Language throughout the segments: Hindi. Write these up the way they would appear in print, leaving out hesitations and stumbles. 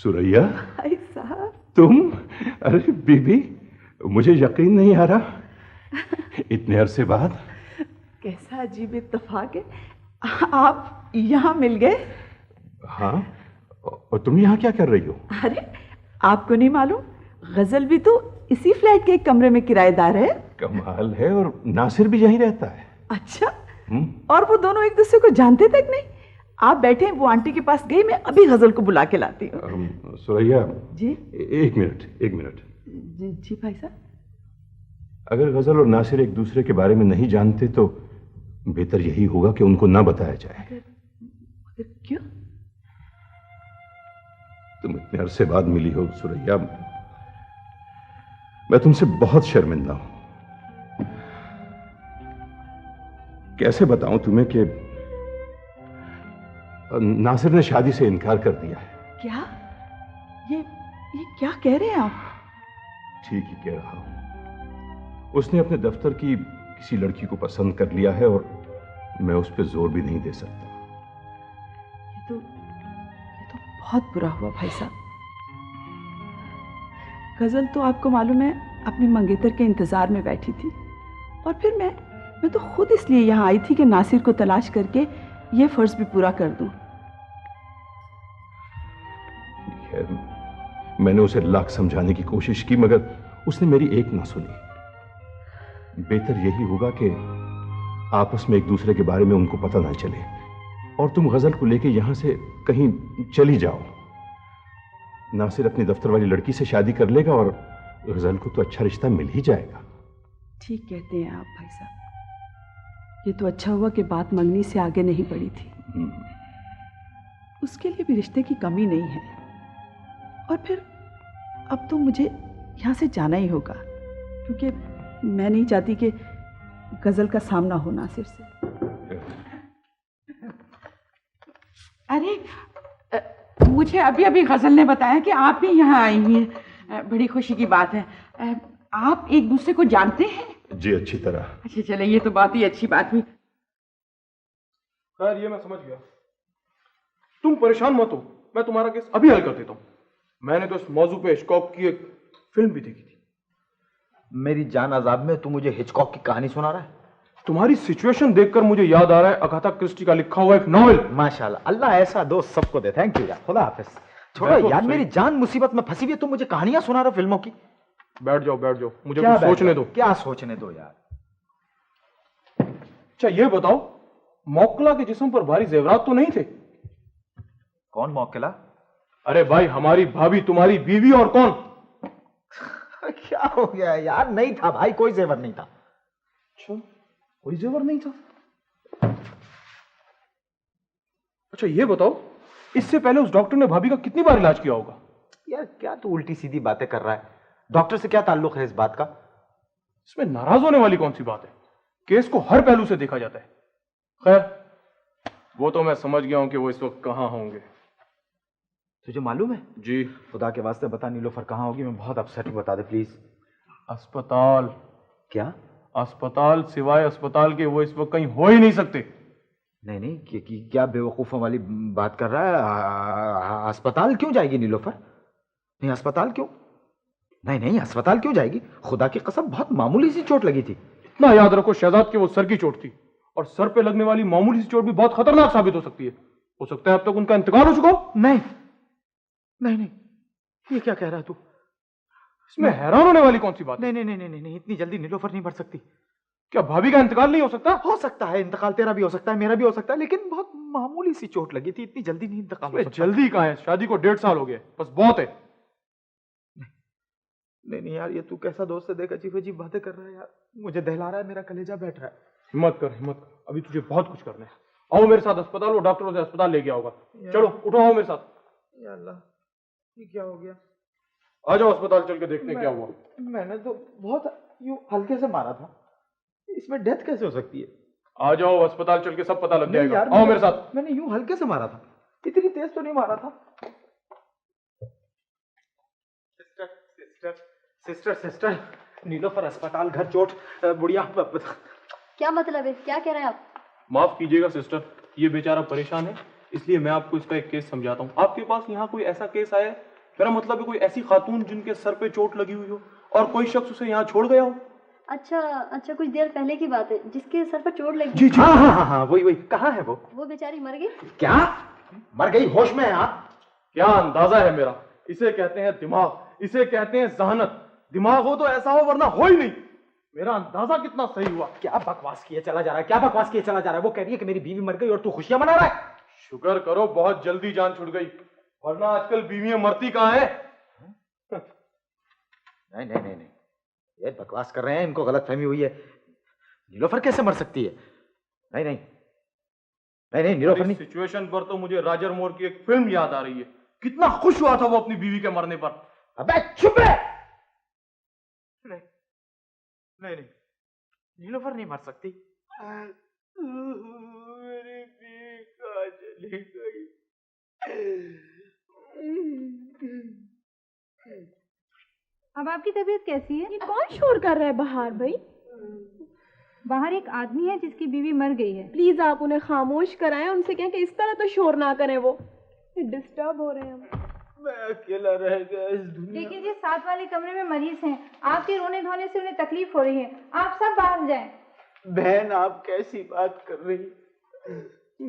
सुरैया, भाई साहब तुम? अरे बीबी, मुझे यकीन नहीं आ रहा इतने अरसे बाद। कैसा अजीब इत्तेफाक है, आप यहाँ मिल गए। हाँ, और तुम यहाँ क्या कर रही हो? अरे आपको नहीं मालूम, गजल भी तो इसी फ्लैट के एक कमरे में किराएदार है। कमाल है, और नासिर भी यहीं रहता है। अच्छा, और वो दोनों एक दूसरे को जानते तक नहीं। आप बैठे, वो आंटी के पास गई, मैं अभी गजल को बुला के लाती हूँ। सुरैया जी, एक मिनट। जी भाई साहब। अगर गजल और नासिर एक दूसरे के बारे में नहीं जानते तो बेहतर यही होगा कि उनको ना बताया जाए। मगर क्यों? तुम इतने अरसे बाद मिली हो सुरैया, मैं तुमसे बहुत शर्मिंदा हूं। कैसे बताऊं तुम्हें कि नासिर ने शादी से इनकार कर दिया है। क्या? ये क्या कह रहे हैं आप? ठीक ही कह रहा हूं। उसने अपने दफ्तर की किसी लड़की को पसंद कर लिया है और मैं उस पर जोर भी नहीं दे सकता। ये तो बहुत बुरा हुआ भाई साहब। गजल तो आपको मालूम है अपने मंगेतर के इंतजार में बैठी थी, और फिर मैं तो खुद इसलिए यहाँ आई थी कि नासिर को तलाश करके ये फर्ज भी पूरा कर दूं। मैंने उसे लाख समझाने की कोशिश की, मगर उसने मेरी एक ना सुनी। बेहतर यही होगा कि आपस में एक दूसरे के बारे में उनको पता ना चले, और तुम गजल को लेके यहां से कहीं चली जाओ। नासिर अपनी दफ्तर वाली लड़की से शादी कर लेगा और गजल को तो अच्छा रिश्ता मिल ही जाएगा। ठीक कहते हैं आप भाई साहब। ये तो अच्छा हुआ कि बात मंगनी से आगे नहीं बढ़ी थी। उसके लिए भी रिश्ते की कमी नहीं है। और फिर अब तो मुझे यहाँ से जाना ही होगा, क्योंकि मैं नहीं चाहती कि गजल का सामना हो नासिर से। अरे मुझे अभी अभी गजल ने बताया कि आप भी यहाँ आई हैं। बड़ी खुशी की बात है। आप एक दूसरे को जानते हैं? जी, अच्छी तरह। अच्छा चले, ये तो बात ही अच्छी बात हुई। खैर, ये मैं समझ गया। तुम परेशान मत हो, मैं तुम्हारा केस अभी हल कर देता हूँ। मैंने तो इस मौजू पे हिचकॉक की एक फिल्म भी देखी थी। मेरी जान अजाब में तू मुझे हिचकॉक की कहानी सुना रहा है? तुम्हारी सिचुएशन देखकर मुझे याद आ रहा है अगाथा क्रिस्टी का लिखा हुआ एक नॉवेल। माशाल्लाह, अल्लाह ऐसा दोस्त सबको दे। थैंक यू यार, खुदा हाफिज। छोड़ो यार, मेरी जान मुसीबत में फंसी हुई है, तुम मुझे कहानियां सुना रहे हो फिल्मों की। बैठ जाओ, मुझे कुछ सोचने दो। क्या सोचने दो यार? अच्छा ये बताओ, मोक्कला के जिस्म पर भारी जेवरात तो नहीं थे? कौन मोक्कला? अरे भाई, हमारी भाभी, तुम्हारी बीवी, और कौन? क्या हो गया यार? नहीं था भाई, कोई जेवर नहीं था। अच्छा, कोई जेवर नहीं था। अच्छा ये बताओ, इससे पहले उस डॉक्टर ने भाभी का कितनी बार इलाज किया होगा? यार क्या तू उल्टी सीधी बातें कर रहा है? डॉक्टर से क्या ताल्लुक है इस बात का? इसमें नाराज होने वाली कौन सी बात है? केस को हर पहलू से देखा जाता है। खैर, वो तो मैं समझ गया हूं कि वो इस वक्त कहां होंगे। तुझे मालूम है? जी। खुदा के वास्ते बता नीलोफर कहां होगी, मैं बहुत अपसेट हूं, बता दे प्लीज। अस्पताल। क्या? अस्पताल, सिवाय अस्पताल के वो इस वक्त कहीं हो ही नहीं सकते। नहीं, क्या बेवकूफों वाली बात कर रहा है? अस्पताल क्यों जाएगी नीलोफर? नहीं, अस्पताल क्यों? नहीं, अस्पताल क्यों जाएगी? खुदा की कसम, बहुत मामूली सी चोट लगी थी। इतना याद रखो, शहजाद के वो सर की चोट थी, और सर पे लगने वाली मामूली सी चोट भी बहुत खतरनाक साबित हो सकती है। हो सकता है अब तक उनका इंतकाल हो चुका हो। नहीं, ये क्या कह रहा है तू? इसमें हैरान होने वाली कौन सी बात? नहीं, इतनी जल्दी नीलोफर नहीं बढ़ सकती। क्या भाभी का इंतकाल नहीं हो सकता? हो सकता है, इंतकाल तेरा भी हो सकता है, मेरा भी हो सकता है, लेकिन बहुत मामूली सी चोट लगी थी, इतनी जल्दी नहीं इंतकाल हो सकता। जल्दी कहाँ है? शादी को 1.5 साल हो गए, बस बहुत है। नहीं यार, ये तू कैसा दोस्त है? देख, अजीब अजीब बातें कर रहा है यार, मुझे दहला रहा है, मेरा कलेजा बैठ रहा है। हिम्मत कर, अभी तुझे बहुत कुछ करना है। आओ मेरे साथ अस्पताल, वो डॉक्टर उसे अस्पताल ले गया होगा। चलो उठो, आओ मेरे साथ। या अल्लाह, ये क्या हो गया? आ जाओ, अस्पताल चल के देखते हैं क्या हुआ। मैंने तो बहुत यूं हल्के से मारा था, इसमें डेथ कैसे हो सकती है? आ जाओ, अस्पताल चल के सब पता लग जाएगा। यार, आओ मेरे साथ। मैंने यूं हल्के से मारा था, इतनी तेज तो नहीं मारा था। सिस्टर, नीलोफर अस्पताल, घर चोट, बुढ़िया। क्या मतलब है? क्या कह रहे हैं आप? माफ कीजिएगा सिस्टर, ये बेचारा परेशान है, इसलिए मैं आपको इसका एक केस समझाता हूँ। आपके पास यहाँ कोई ऐसा केस आया मेरा मतलब है कोई ऐसी खातून जिनके सर पे चोट लगी हुई हो और कोई शख्स उसे यहाँ छोड़ गया हो। अच्छा अच्छा, कुछ देर पहले की बात है, जिसके सर पर चोट लगी। जी जी, हाँ हाँ हाँ हाँ, वही वही। कहाँ है वो बेचारी मर गई। क्या मर गई? होश में है आप? क्या अंदाजा है मेरा, इसे कहते हैं दिमाग, इसे कहते हैं जहानत। दिमाग हो तो ऐसा हो, वरना हो ही नहीं। मेरा अंदाजा कितना सही हुआ। क्या बकवास किए चला जा रहा है, क्या बकवास किए चला जा रहा है? वो कह रही है कि मेरी बीवी मर गई और तू खुशियां मना रहा है। शुक्र करो बहुत जल्दी जान छुट गई, वरना आजकल बीवियां मरती कहाँ है। नहीं नहीं नहीं नहीं, ये बकवास कर रहे हैं, इनको गलतफहमी हुई है। नीलोफर कैसे मर सकती है? नहीं नहीं नहीं नहीं, नीलोफर नहीं। सिचुएशन पर तो मुझे राजर मोर की एक फिल्म याद आ रही है। कितना खुश हुआ था वो अपनी बीवी के मरने पर। अबे चुप रह। नहीं नहीं नहीं, नीलोफर नहीं मर सकती। मेरी बीवी कहाँ चली गई? अब आपकी तबीयत कैसी है? ये कौन शोर कर रहा है बाहर भाई? बाहर एक आदमी है जिसकी बीवी मर गई है। प्लीज आप उन्हें खामोश कराएं, उनसे कहें कि इस तरह तो शोर ना करें, वो डिस्टर्ब हो रहे हैं। मैं अकेला रह गया इस दुनिया। देखिए जी, साथ वाले कमरे में मरीज हैं, आपके रोने धोने से उन्हें तकलीफ हो रही है, आप सब बाहर जाएं। बहन आप कैसी बात कर रही?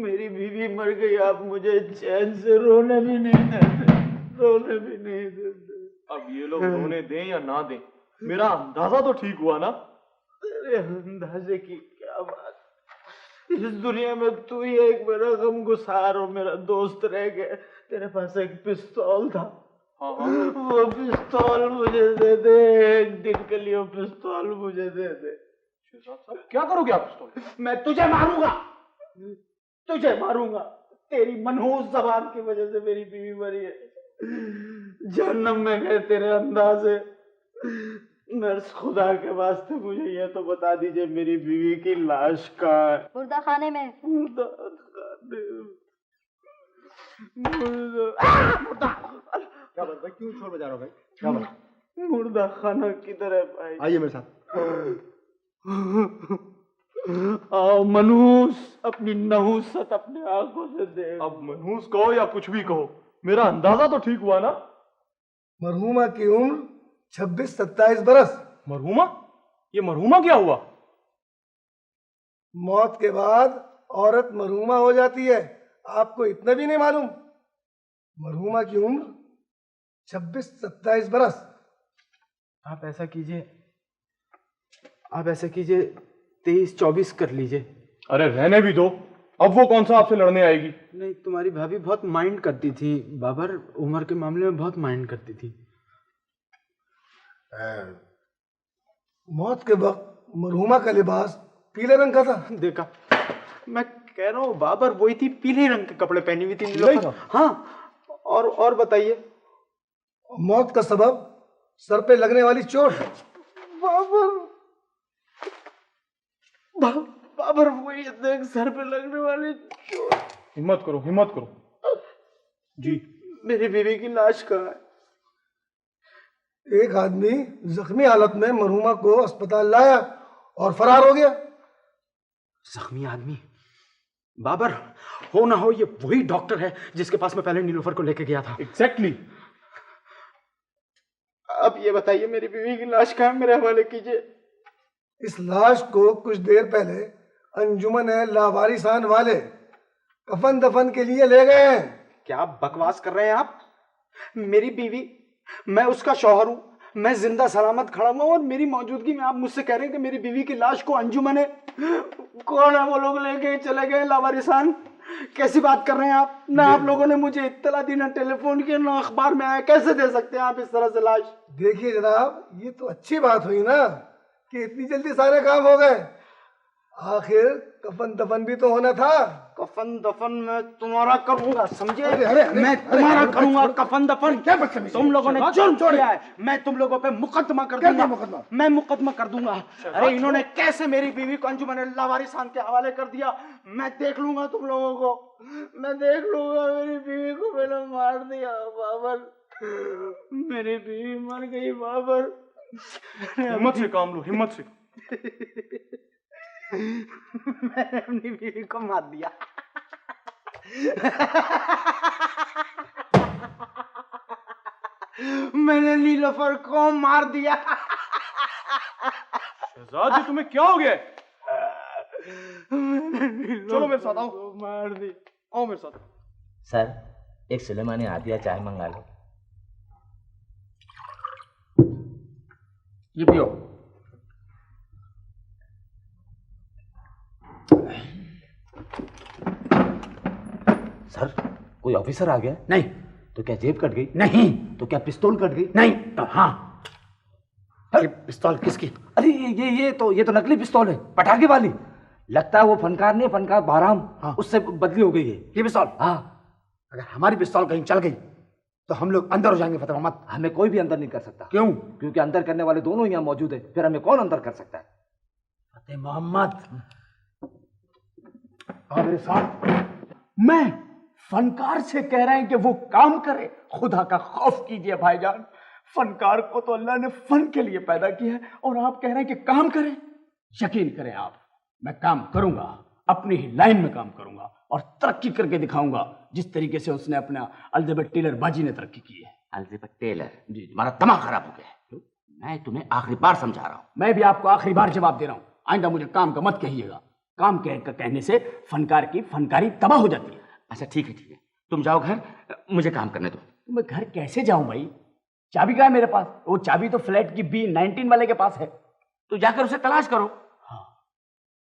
मेरी बीवी मर गई, आप मुझे चैन से रोने भी नहीं देते, रोने भी नहीं देते। अब ये लोग रोने दें या ना दें, मेरा अंदाजा तो ठीक हुआ ना। तेरे अंदाजे की क्या बात, इस दुनिया में तू ही एक मेरा गमगुसार और मेरा दोस्त रह गया। तेरे पास एक पिस्तौल था, हाँ हाँ, वो पिस्तौल मुझे दे दे, एक दिन के लिए वो पिस्तौल मुझे दे दे। क्या करोगे आप पिस्तौल? मैं तुझे मारूंगा, तुझे मारूंगा। तेरी मनहूस जबान की वजह से मेरी बीवी मरी है। जहन्नम में गए तेरे अंदाजे। नर्स खुदा के वास्ते मुझे ये तो बता दीजिए, मेरी बीवी की लाश कहाँ है? मुर्दा खाने में। मुर्दा खाने में। मुर्दा क्या बात भाई, क्यों शोर बजा रहा हो भाई? क्या बात? मुर्दा खाना किधर है भाई? आइए मेरे साथ। आओ मनहूस, अपनी नहूसत अपने आंखों से देख। अब मनहूस कहो या कुछ भी कहो, मेरा अंदाजा तो ठीक हुआ ना। मरहूमा की उम्र 26-27 बरस। मरहूमा? ये मरहूमा क्या हुआ? मौत के बाद औरत मरहूमा हो जाती है, आपको इतना भी नहीं मालूम? मरहूमा की उम्र 26-27 बरस। आप ऐसा कीजिए, 23-24 कर लीजिए। अरे रहने भी दो, अब वो कौन सा आपसे लड़ने आएगी? नहीं, तुम्हारी भाभी बहुत माइंड करती थी बाबर, उम्र के मामले में बहुत माइंड करती थी। मौत के वक्त मरहूमा का लिबास पीले रंग का था। देखा, मैं कह रहा हूँ बाबर वही थी, पीले रंग के कपड़े पहनी हुई थी। हाँ, और बताइए। मौत का सबब सर पे लगने वाली चोट। बाबर वही देख, सर पे लगने वाली चोट। हिम्मत करो, हिम्मत करो। जी, मेरी बीवी की लाश कहाँ है? एक आदमी जख्मी हालत में मरहूमा को अस्पताल लाया और फरार हो गया। जख्मी आदमी? बाबर, हो ना हो ये वही डॉक्टर है जिसके पास मैं पहले नीलोफर को लेके गया था। एग्जैक्टली। अब ये बताइए, मेरी बीवी की लाश कहाँ है? मेरे हवाले कीजिए। इस लाश को कुछ देर पहले अंजुमन लावारिसान वाले कफन दफन के लिए ले गए हैं। क्या बकवास कर रहे हैं आप? मेरी बीवी, मैं उसका शौहर हूं, मैं जिंदा सलामत खड़ा हूं और मेरी मौजूदगी में आप मुझसे कह रहे हैं कि मेरी बीवी की लाश को अंजुमन है? कौन है वो लोग लेके चले गए लावारिसान? कैसी बात कर रहे हैं आप? ना आप लोगों ने मुझे इत्तला दी, ना टेलीफोन किया, ना अखबार में आया। कैसे दे सकते हैं आप इस तरह से लाश? देखिए जनाब, ये तो अच्छी बात हुई ना कि इतनी जल्दी सारे काम हो गए। आखिर कफन दफन भी तो होना था। कफन दफन मैं तुम्हारा करूंगा, समझे? अरे, मैं तुम्हारा करूंगा कफन दफन। क्या बदतमीजी? तुम लोगों ने जुर्म किया है, मैं तुम लोगों पे मुकदमा कर दूंगा। मैं मुकदमा कर दूंगा। अरे इन्होंने कैसे मेरी बीवी को अंजुमन लावारिसान के हवाले कर दिया, मैं देख लूंगा तुम लोगों को, मैं देख लूंगा। मेरी बीवी को मैंने मार दिया बाबर, मेरी बीवी मर गई बाबर। हिम्मत से काम लो, हिम्मत से। मैंने अपनी बीवी को मार दिया। मैंने नीलोफर को मार दिया। शहजाद जी तुम्हें क्या हो गया? चलो मेरे साथ आओ। मार दी। आओ मेरे साथ। सर एक सुलेमानी आदिया चाय मंगा लो। ये पियो। सर कोई ऑफिसर आ गया? नहीं। तो क्या जेब कट गई? नहीं। तो क्या पिस्तौल कट गई? नहीं। हाँ। ये पिस्तौल किसकी? अरे ये तो नकली पिस्तौल है, पटाखे वाली। लगता है वो फनकार नहीं, फनकार बहराम। हाँ। उससे बदली हो गई है ये पिस्तौल। हाँ। अगर हमारी पिस्तौल कहीं चल गई तो हम लोग अंदर हो जाएंगे फतेह मोहम्मद। हमें कोई भी अंदर नहीं कर सकता। क्यों? क्योंकि अंदर करने वाले दोनों यहाँ मौजूद है, फिर हमें कौन अंदर कर सकता है? फतेह मोहम्मद आओ मेरे साथ। मैं फनकार से कह रहे हैं कि वो काम करे। खुदा का खौफ कीजिए भाईजान। फनकार को तो अल्लाह ने फन के लिए पैदा किया है और आप कह रहे हैं कि काम करें। यकीन करें आप, मैं काम करूंगा, अपनी ही लाइन में काम करूंगा और तरक्की करके दिखाऊंगा जिस तरीके से उसने अपना अल्जेबेट टेलर बाजी ने तरक्की की है। अल्जेबेट टेलर? जी, तुम्हारा दिमाग खराब हो गया है। मैं तुम्हें आखिरी बार समझा रहा हूँ। मैं भी आपको आखिरी बार जवाब दे रहा हूँ। आइंदा मुझे काम का मत कहिएगा। काम कहने से फनकार की फनकारी तबाह हो जाती है। अच्छा ठीक है, तुम जाओ घर, मुझे काम करने दो। मैं घर कैसे जाऊं भाई? चाबी कहाँ है मेरे पास? वो चाबी तो फ्लैट की B19 वाले के पास है। तो जाकर उसे तलाश करो। हाँ,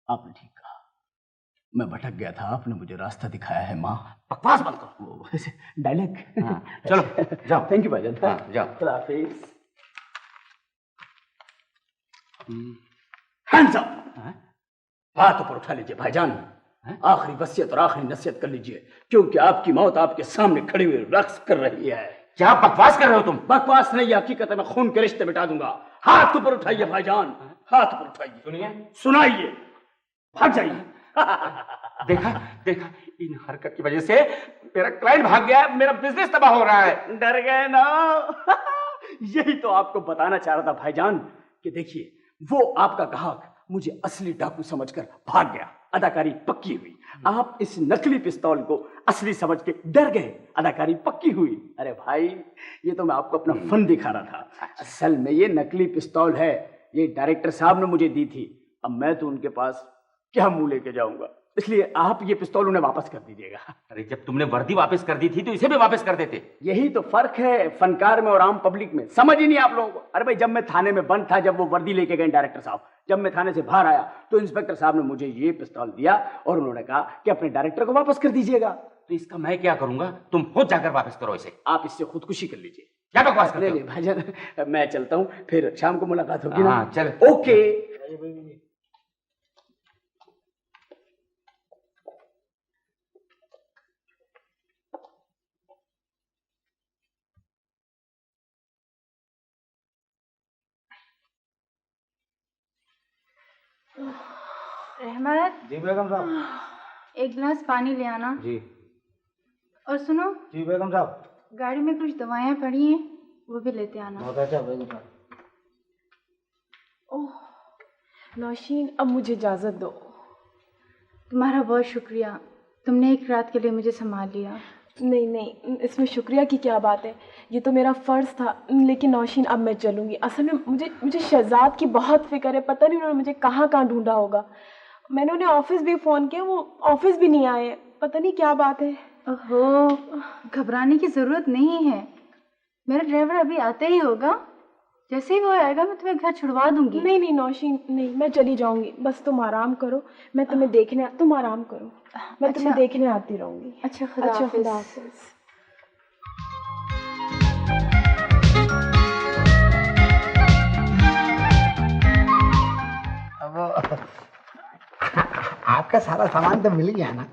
आपने ठीक कहा। मैं भटक गया था, आपने मुझे रास्ता दिखाया है। माँ बकवास मत करो। डायलॉग। हाँ, चलो जाओ। थैंक यू भाईजान। हाँ, जाओ। खुदा हाफिज़। Hands up. हाथ ऊपर उठा लीजिए भाईजान। आखिरी वसीयत और आखिरी नसीहत कर लीजिए, क्योंकि आपकी मौत आपके सामने खड़ी हुई रक्स कर रही है। क्या बकवास कर रहे हो तुम? बकवास नहीं, हकीकत है। मैं खून के रिश्ते मिटा दूंगा। हाथ ऊपर उठाइए भाईजान, हाथ ऊपर उठाइए। सुनिए, सुनाइए, भाग जाइए। देखा इन हरकत की वजह से मेरा क्लाइंट भाग गया, मेरा बिजनेस तबाह हो रहा है। डर गए ना? यही तो आपको बताना चाह रहा था भाईजान कि देखिए, वो आपका ग्राहक मुझे असली डाकू समझकर भाग गया। अदाकारी पक्की हुई। आप इस नकली पिस्तौल को असली समझ के डर गए। अदाकारी पक्की हुई। अरे भाई, ये तो मैं आपको अपना फन दिखा रहा था। असल में ये नकली पिस्तौल है, ये डायरेक्टर साहब ने मुझे दी थी। अब मैं तो उनके पास क्या मुंह लेके जाऊंगा, इसलिए आप ये पिस्तौल उन्हें वापस कर दीजिएगा। अरे जब तुमने वर्दी वापस कर दी थी तो इसे भी वापस कर देते। यही तो फर्क है फनकार में और आम पब्लिक में। समझ ही नहीं आप लोगों को। अरे भाई, जब मैं थाने में बंद था, जब वो वर्दी लेके गए डायरेक्टर साहब, जब मैं थाने से बाहर आया तो इंस्पेक्टर साहब ने मुझे ये पिस्तौल दिया और उन्होंने कहा कि अपने डायरेक्टर को वापस कर दीजिएगा। तो इसका मैं क्या करूंगा? तुम खुद जाकर वापस करो इसे। आप इससे खुदकुशी कर लीजिए। क्या बकवास करते हो? भाईजान, मैं चलता हूँ, फिर शाम को मुलाकात होगी ना? हाँ, चल। ओके। रहमत। जी बेगम साहब। एक गिलास पानी ले आना। जी। और सुनो। जी बेगम साहब। गाड़ी में कुछ दवाइयाँ पड़ी हैं, वो भी लेते आना। बहुत अच्छा बेगम साहब। ओह नौशीन, अब मुझे इजाज़त दो। तुम्हारा बहुत शुक्रिया, तुमने एक रात के लिए मुझे संभाल लिया। नहीं, इसमें शुक्रिया की क्या बात है, ये तो मेरा फ़र्ज़ था। लेकिन नौशीन, अब मैं चलूँगी। असल में मुझे शहजाद की बहुत फिक्र है। पता नहीं उन्होंने मुझे कहाँ ढूंढा होगा। मैंने उन्हें ऑफिस भी फ़ोन किया, वो ऑफिस भी नहीं आए। पता नहीं क्या बात है। ओहो, घबराने की ज़रूरत नहीं है। मेरा ड्राइवर अभी आता ही होगा। जैसे ही वो आएगा मैं तुम्हें घर छुड़वा दूंगी। नहीं नौशीन, नहीं, मैं चली जाऊंगी। बस तुम आराम करो, मैं तुम्हें देखने, तुम आराम करो, मैं तुम्हें देखने आती रहूंगी। अच्छा, खुदा हाफिज़। अब आपका सारा सामान तो मिल गया ना?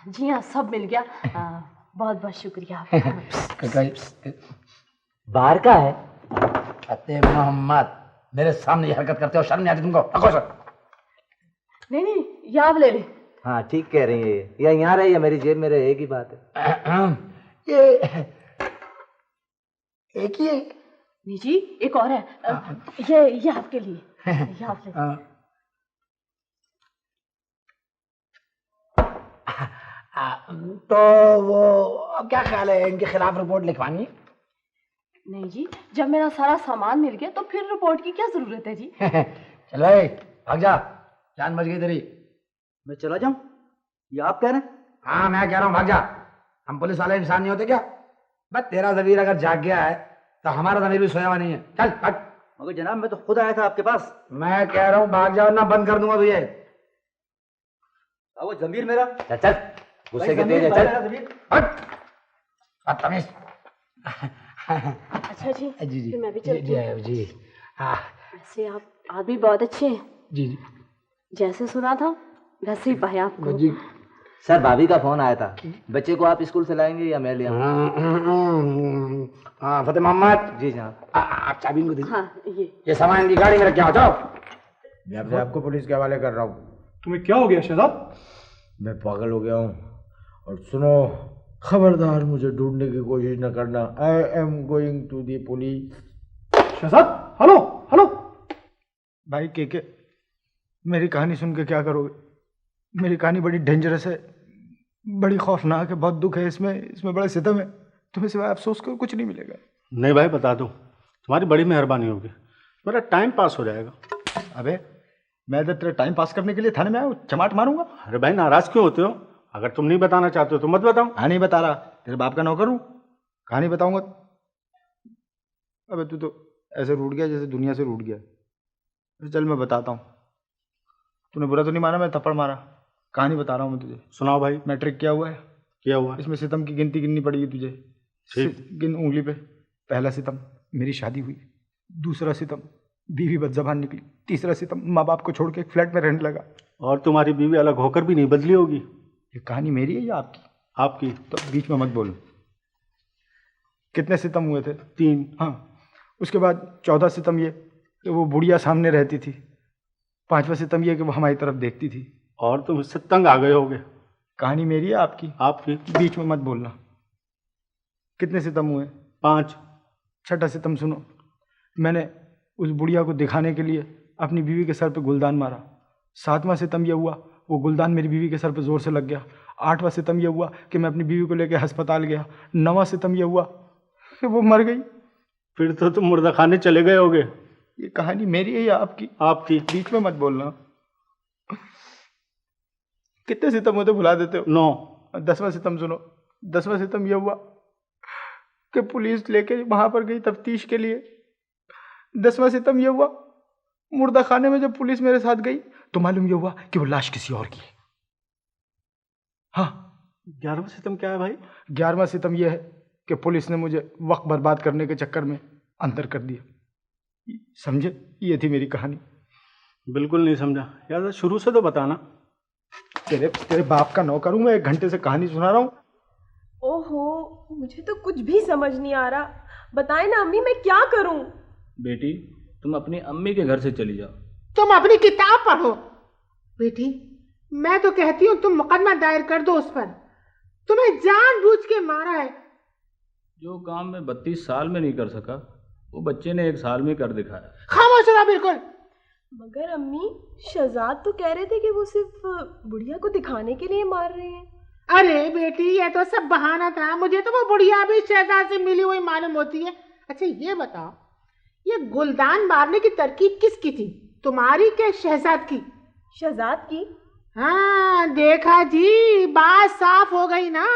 जी हाँ, सब मिल गया। बहुत बहुत शुक्रिया। बाहर का है? फतेह मोहम्मद, मेरे सामने ये हरकत करते हो, शर्म नहीं आती तुमको? नहीं, ये आप ले ले। हाँ ठीक कह रही है, या यहाँ रहे या मेरी जेब में रहे, एक ही बात है। ये एक ही है? नहीं जी, एक और है। ये आपके लिए। ये आप ले। तो वो अब क्या ख्याल है, इनके खिलाफ रिपोर्ट लिखवानी? नहीं जी, जब मेरा सारा सामान मिल गया तो फिर रिपोर्ट की क्या जरूरत है जी। चल भाई भाग जा, जान बच गई तेरी। मैं चला जाऊं? ये आप कह रहे हैं? हाँ मैं कह रहा हूँ भाग जा। हम पुलिस वाले इंसान नहीं होते क्या? बस तेरा ज़मीर अगर जाग गया है तो हमारा ज़मीर भी सोया हुआ नहीं है। चल हट। मगर जनाब मैं तो खुद आया था आपके पास। मैं कह रहा हूँ भाग जाओ ना, बंद कर दूंगा तुझे। वो ज़मीर मेरा। चल चल गुस्से के तेज है, चल हट। बदतमीज। अच्छा जी, जी जी फिर मैं भी चलती हूँ। जी हाँ। वैसे आप आदमी बहुत अच्छे हैं। जी जी। जैसे सुना था वैसे ही पाया आपको। जी सर, भाभी का फोन आया था। बच्चे को आप स्कूल से लाएंगे या मैं ले आऊं? हाँ फतेह मोहम्मद। जी जनाब। आप चाबी इनको दीजिए। हाँ ये सामान की गाड़ी में रख के आओ। जाओ। मैं अपने आपको पुलिस के हवाले कर रहा हूँ। तुम्हें क्या हो गया शहजाद? मैं पागल हो गया हूँ। और सुनो, खबरदार मुझे ढूंढने की कोशिश न करना। I am going to the police. Shahzad hello hello. भाई के मेरी कहानी सुन के क्या करोगे? मेरी कहानी बड़ी डेंजरस है, बड़ी खौफनाक है, बहुत दुख है इसमें बड़ा सितम है। तुम्हें सिवाय अफसोस को कुछ नहीं मिलेगा। नहीं भाई बता दो, तुम्हारी बड़ी मेहरबानी होगी, मेरा टाइम पास हो जाएगा। अबे मैं इधर तेरा टाइम पास करने के लिए थाने में आया हूँ, चमाट मारूंगा? अरे भाई नाराज क्यों होते हो? अगर तुम नहीं बताना चाहते हो तो मत बताओ। हाँ नहीं बता रहा, तेरे बाप का नौकर हूँ, कहानी बताऊंगा। अबे तू तो ऐसे रूठ गया जैसे दुनिया से रूठ गया। चल मैं बताता हूँ। तूने बुरा तो नहीं माना मैं थप्पड़ मारा? कहानी बता रहा हूँ मैं तुझे। सुनाओ भाई। मैट्रिक क्या हुआ है? क्या हुआ? इसमें सितम की गिनती गिननी पड़ेगी तुझे। गिन उंगली पे। पहला सितम मेरी शादी हुई, दूसरा सितम बीवी बदज़बान निकली, तीसरा सितम माँ बाप को छोड़ के एक फ्लैट में रहने लगा। और तुम्हारी बीवी अलग होकर भी नहीं बदली होगी? ये कहानी मेरी है या आपकी? आपकी। तो बीच में मत बोलो। कितने सितम हुए थे? 3। हाँ। उसके बाद 14 सितम ये कि वो बुढ़िया सामने रहती थी। 5वां सितम ये कि वो हमारी तरफ देखती थी। और तुम इससे तंग आ गए होगे। कहानी मेरी है आपकी? आपकी। बीच में मत बोलना। कितने सितम हुए? 5। छठा सितम सुनो। मैंने उस बुढ़िया को दिखाने के लिए अपनी बीवी के सर पे गुलदान मारा। 7वां सितम यह हुआ वो गुलदान मेरी बीवी के सर पे जोर से लग गया। 8वां सितम यह हुआ कि मैं अपनी बीवी को लेकर अस्पताल गया। 9वां सितम यह हुआ कि वो मर गई। फिर तो तुम मुर्दा खाने चले गए होगे। ये कहानी मेरी है या आपकी? आपकी। बीच में मत बोलना। कितने सितम होते भुला देते हो? 9। 10वां सितम सुनो। 10वां सितम यह हुआ कि पुलिस लेके वहां पर गई तफ्तीश के लिए। 10वां सितम यह हुआ मुर्दा खाने में जब पुलिस मेरे साथ गई तो मालूम यह हुआ कि वो लाश किसी और की है। हाँ। 11वां सितम क्या है भाई? 11वां सितम यह है कि पुलिस ने मुझे वक्त बर्बाद करने के चक्कर में अंतर कर दिया। समझे? ये थी मेरी कहानी। बिल्कुल नहीं समझा यार, शुरू से तो बताना। तेरे बाप का नौकर हूं मैं, 1 घंटे से कहानी सुना रहा हूं। ओहो, मुझे तो कुछ भी समझ नहीं आ रहा। बताएं ना अम्मी, मैं क्या करूं? बेटी तुम अपनी अम्मी के घर से चली जाओ। तुम अपनी किताब पढ़ो। बेटी मैं तो कहती हूँ तुम मुकदमा दायर कर दो उस पर। तुम्हें जानबूझ के मारा है। जो काम मैं 32 साल में नहीं कर सका वो बच्चे ने 1 साल में कर दिखाया। खामोश रहो बिल्कुल। मगर अम्मी, शहजाद तो कह रहे थे कि वो सिर्फ बुढ़िया को दिखाने के लिए मार रहे हैं। अरे बेटी ये तो सब बहाना था। मुझे तो वो बुढ़िया भी शहजाद से मिली हुई मालूम होती है। अच्छा ये बताओ, ये गुलदान मारने की तरकीब किसकी थी, तुम्हारी क्या शहजाद की? शहजाद की? हाँ देखा जी, बात साफ हो गई ना।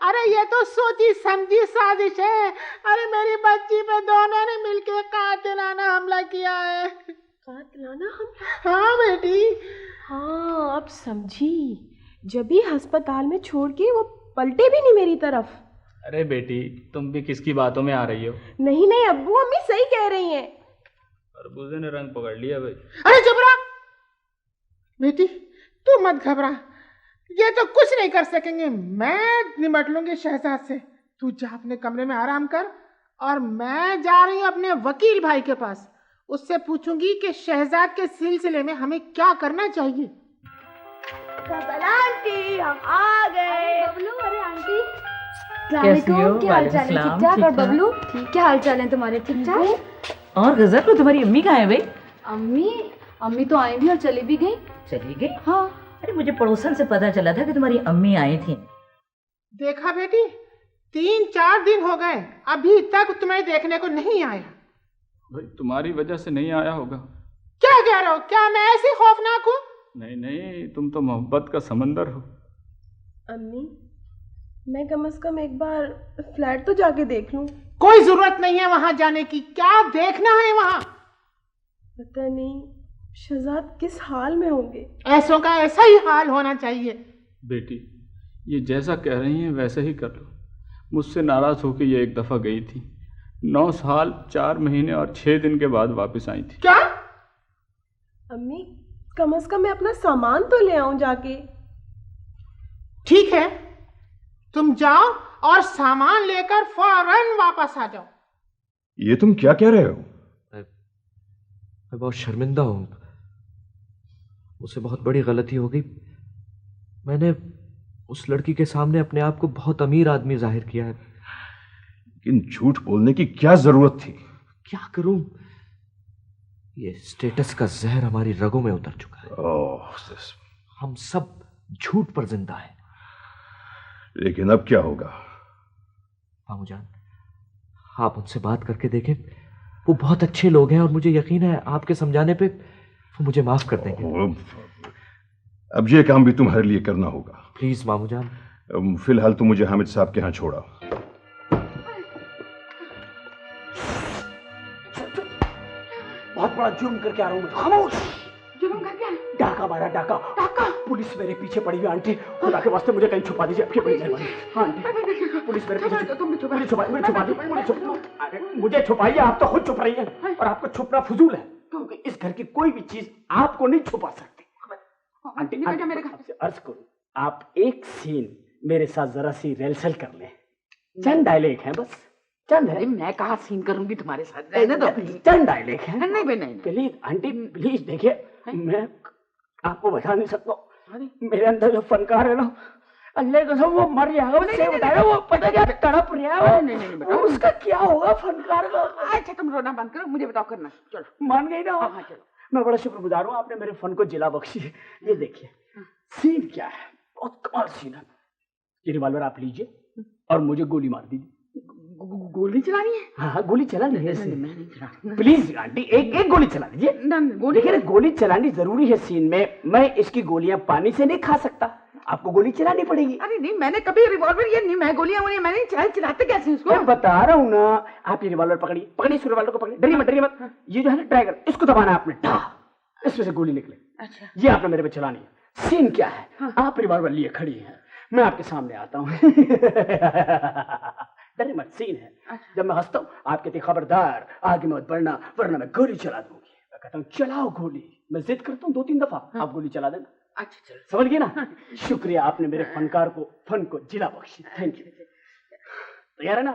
अरे ये तो सोची समझी साजिश है। अरे मेरी बच्ची पे दोनों ने मिलकर कातिलाना हमला किया है। कातिलाना हमला? हाँ बेटी। हाँ अब समझी। जब भी अस्पताल में छोड़ के वो पलटे भी नहीं मेरी तरफ। अरे बेटी तुम भी किसकी बातों में आ रही हो? नहीं नहीं अब्बू, अम्मी सही कह रही हैं। खरबूजे ने रंग पकड़ लिया भाई। अरे चुप रहा बेटी, तू मत घबरा। ये तो कुछ नहीं कर सकेंगे, मैं निपट लूंगी शहजाद से। तू जा अपने कमरे में आराम कर और मैं जा रही हूँ अपने वकील भाई के पास। उससे पूछूंगी कि शहजाद के सिलसिले में हमें क्या करना चाहिए। आंटी हम आ गए। बबलू, अरे आंटी कैसी हो? क्या हाल चाल है? ठीक ठाक। और बबलू क्या हाल चाल है तुम्हारे? ठीक ठाक। और गजब, तो तुम्हारी अम्मी कहाँ है भाई? अम्मी तो आई भी और चली भी गई। चली गई? हाँ। अरे मुझे पड़ोसन से पता चला था कि तुम्हारी अम्मी आई थी। देखा बेटी, 3-4 दिन हो गए, अभी तक तुम्हें देखने को नहीं आया। भाई तुम्हारी वजह से नहीं आया होगा। क्या कह रहे हो? क्या मैं ऐसी खौफनाक हूँ? नहीं नहीं, तुम तो मोहब्बत का समंदर हो। अम्मी, मैं कम से कम एक बार फ्लैट तो जाके देख लूं। कोई जरूरत नहीं है वहां जाने की। क्या देखना है वहां? पता नहीं शहजाद किस हाल में होंगे। ऐसों का ऐसा ही हाल होना चाहिए। बेटी, ये जैसा कह रही हैं वैसे ही कर लो। मुझसे नाराज होकर ये एक दफा गई थी, 9 साल 4 महीने और 6 दिन के बाद वापस आई थी। क्या? अम्मी, कम से कम मैं अपना सामान तो ले आऊं जाके। ठीक है, तुम जाओ और सामान लेकर फौरन वापस आ जाओ। ये तुम क्या कह रहे हो? मैं बहुत शर्मिंदा हूं। मुझसे बहुत बड़ी गलती हो गई। मैंने उस लड़की के सामने अपने आप को बहुत अमीर आदमी जाहिर किया है। लेकिन झूठ बोलने की क्या जरूरत थी? क्या करूं? ये स्टेटस का जहर हमारी रगों में उतर चुका है। हम सब झूठ पर जिंदा है। लेकिन अब क्या होगा? मामूजान, आप उनसे बात करके देखें। वो बहुत अच्छे लोग हैं और मुझे यकीन है आपके समझाने पे वो मुझे माफ कर देंगे। अब ये काम भी तुम्हारे लिए करना होगा। प्लीज मामूजान। फिलहाल तुम मुझे हामिद साहब के यहाँ छोड़ा। बहुत बड़ा जुर्म करके आ रहा हूँ मैं। खामोश। जुर्म करके आए? डाका मारा, डाका। डाका? पुलिस मेरे पीछे पड़ी हुई। आंटी, खुदा के वास्ते मुझे कहीं छुपा दीजिए, आपकी बड़ी मेहरबानी। हाँ आंटी, पुलिस मेरे पीछे। तुम छुपा दीजिए। मुझे छुपाइए, आप तो खुद छुप रही हैं और आपको छुपना फजूल है, क्योंकि इस घर की कोई भी चीज आपको नहीं छुपा सकती। आंटी, आपसे अर्ज करूं, आप एक सीन मेरे साथ जरा सी रिहर्सल कर लें। चंद डायलॉग हैं बस, चंद है। मैं कहाँ सीन करूंगी तुम्हारे साथ? चंद डायलॉग हैं। नहीं। प्लीज आंटी, प्लीज देखिए, मैं आपको बता नहीं सकता। मेरे अंदर जो फनकार है ना, अल्लाह कसम वो मर जाएगा। उससे बताया, वो पता क्या तड़प रहा है। नहीं, उसका क्या होगा फनकार का? अच्छा तुम रोना बंद करो, मुझे बताओ करना। चलो, मान गई ना? हाँ चलो। मैं बड़ा शुक्रगुजार हूँ, आपने मेरे फन को जिला बख्शी। ये देखिए सीन क्या है, बहुत कमाल सीन है। ये रिवॉल्वर आप लीजिए और मुझे गोली मार दीजिए। गोली चलानी है? हाँ, गोली चला नहीं। प्लीज आंटी, एक गोली चला दीजिए। देखिए, गोली चलानी जरूरी है सीन में। मैं इसकी गोलियां पानी से नहीं खा सकता, आपको गोली चलानी पड़ेगी। अरे नहीं, मैंने कभी रिवॉल्वर ये नहीं, मैं गोलियां मैंने चलाई। चलाते कैसे उसको? मैं बता रहा हूँ ना। आप ये रिवॉल्वर पकड़िए, इस रिवॉल्वर को पकड़िए। डरिए मत। ये जो है ना ट्राइगर, इसको दबाना है आपने। इसमें से गोली निकले। अच्छा, ये आपने मेरे पे चलानी है। सीन क्या है? आप रिवॉल्वर लिए खड़ी हैं, मैं आपके सामने आता हूँ। डरे मत, सीन है। जब मैं हंसता हूँ आप कहते खबरदार आगे मत बढ़ना, वरना मैं गोली चला दूंगी। मैं कहता हूँ चलाओ गोली। मैं जिद करता हूँ 2-3 दफा, आप गोली चला देना। अच्छा चलो, समझ गए ना? शुक्रिया, आपने मेरे फन को जिला बख्शी। Thank you. तैयार है ना?